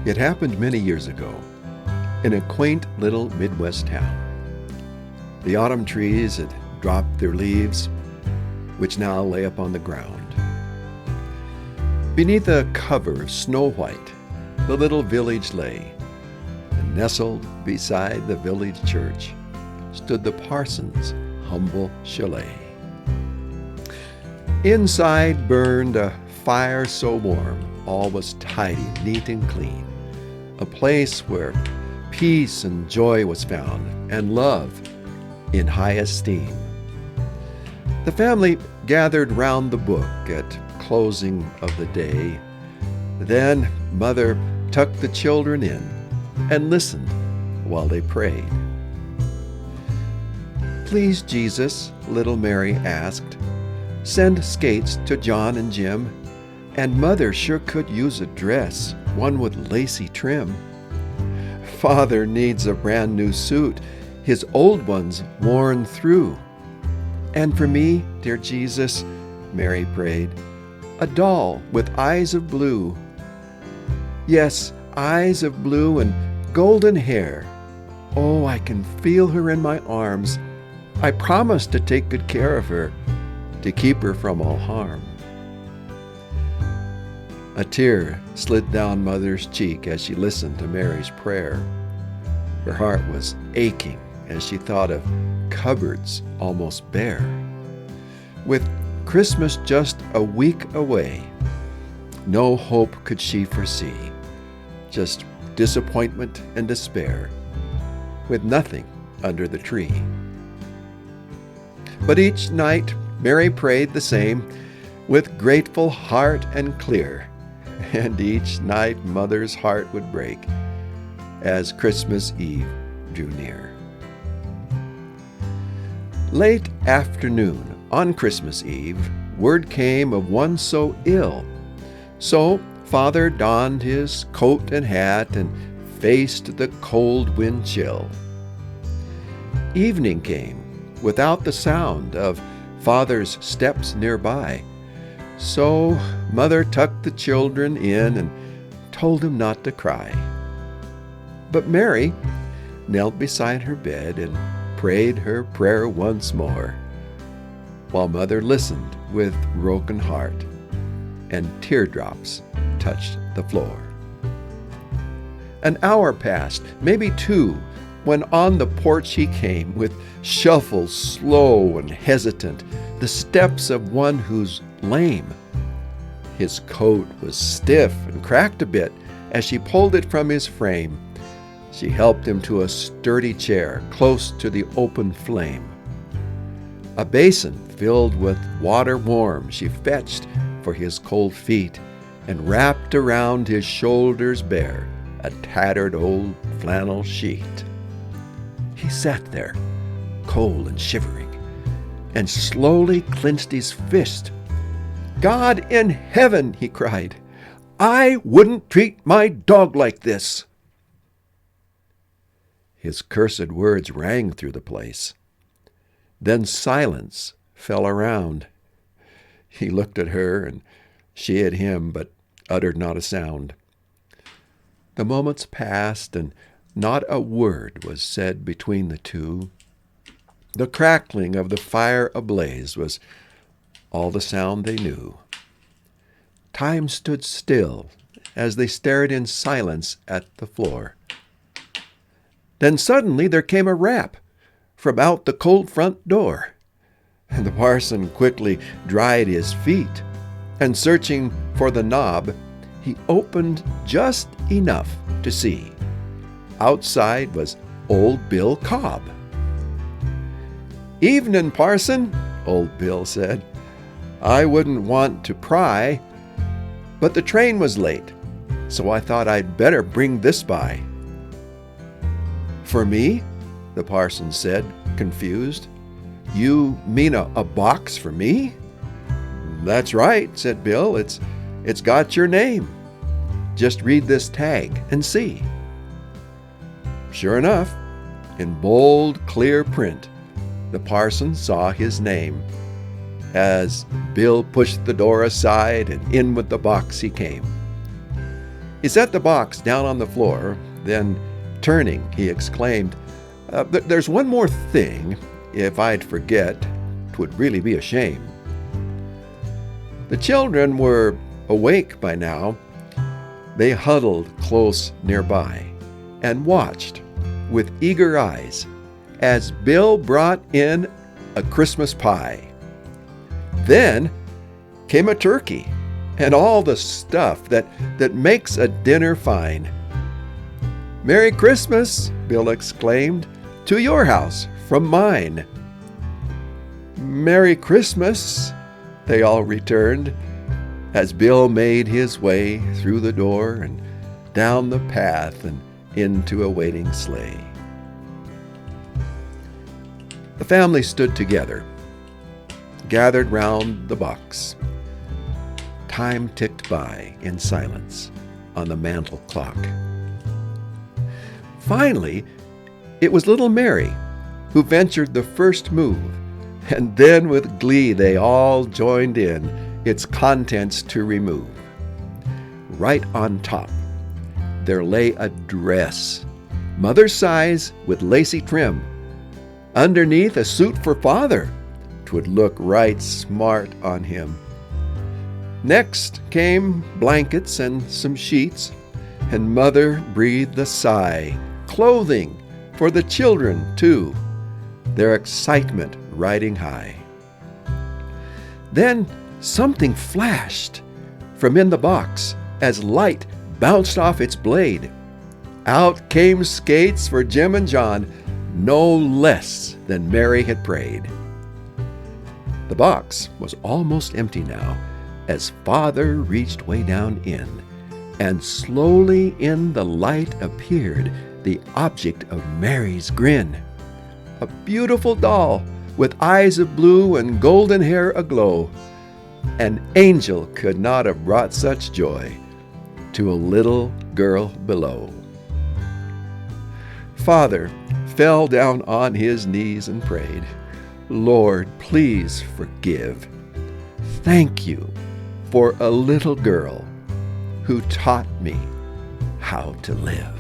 It happened many years ago in a quaint little Midwest town. The autumn trees had dropped their leaves, which now lay upon the ground. Beneath a cover of snow white, the little village lay, and nestled beside the village church stood the parson's humble chalet. Inside burned a fire so warm, all was tidy, neat, and clean, a place where peace and joy was found, and love in high esteem. The family gathered round the book at closing of the day. Then Mother tucked the children in and listened while they prayed. "Please, Jesus," little Mary asked, "send skates to John and Jim, and Mother sure could use a dress, one with lacy trim. Father needs a brand new suit, his old one's worn through. And for me, dear Jesus," Mary prayed, "a doll with eyes of blue. Yes, eyes of blue and golden hair. Oh, I can feel her in my arms. I promise to take good care of her, to keep her from all harm." A tear slid down Mother's cheek as she listened to Mary's prayer. Her heart was aching as she thought of cupboards almost bare. With Christmas just a week away, no hope could she foresee, just disappointment and despair, with nothing under the tree. But each night Mary prayed the same, with grateful heart and clear, and each night Mother's heart would break as Christmas Eve drew near. Late afternoon on Christmas Eve, word came of one so ill. So Father donned his coat and hat and faced the cold wind chill. Evening came without the sound of Father's steps nearby. So Mother tucked the children in and told them not to cry. But Mary knelt beside her bed and prayed her prayer once more, while Mother listened with broken heart, and teardrops touched the floor. An hour passed, maybe two, when on the porch he came, with shuffle slow and hesitant, the steps of one who's lame. His coat was stiff and cracked a bit as she pulled it from his frame. She helped him to a sturdy chair close to the open flame. A basin filled with water warm she fetched for his cold feet, and wrapped around his shoulders bare a tattered old flannel sheet. He sat there, cold and shivering, and slowly clenched his fist. "God in heaven," he cried, "I wouldn't treat my dog like this." His cursed words rang through the place. Then silence fell around. He looked at her, and she at him, but uttered not a sound. The moments passed, and not a word was said between the two. The crackling of the fire ablaze was all the sound they knew. Time stood still as they stared in silence at the floor. Then suddenly there came a rap from out the cold front door, and the parson quickly dried his feet, and searching for the knob, he opened just enough to see. Outside was old Bill Cobb. "Evenin', parson," old Bill said. "I wouldn't want to pry, but the train was late, so I thought I'd better bring this by." "For me?" the parson said, confused. "You mean a box for me?" "That's right," said Bill. It's got your name. Just read this tag and see." Sure enough, in bold, clear print, the parson saw his name. As Bill pushed the door aside and in with the box he came. He set the box down on the floor, then, turning, he exclaimed, "There's one more thing. If I'd forget, 'twould really be a shame." The children were awake by now. They huddled close nearby and watched with eager eyes as Bill brought in a Christmas pie. Then came a turkey and all the stuff that makes a dinner fine. "Merry Christmas," Bill exclaimed, "to your house from mine." "Merry Christmas," they all returned, as Bill made his way through the door and down the path and into a waiting sleigh. The family stood together, gathered round the box. Time ticked by in silence on the mantel clock. Finally, it was little Mary who ventured the first move, and then with glee they all joined in, its contents to remove. Right on top, there lay a dress, mother's size with lacy trim. Underneath, a suit for father, 'twould look right smart on him. Next came blankets and some sheets, and mother breathed a sigh. Clothing for the children, too, their excitement riding high. Then something flashed from in the box as light bounced off its blade. Out came skates for Jim and John, no less than Mary had prayed. The box was almost empty now as Father reached way down in, and slowly in the light appeared the object of Mary's grin. A beautiful doll with eyes of blue and golden hair aglow. An angel could not have brought such joy to a little girl below. Father fell down on his knees and prayed, "Lord, please forgive. Thank you for a little girl who taught me how to live."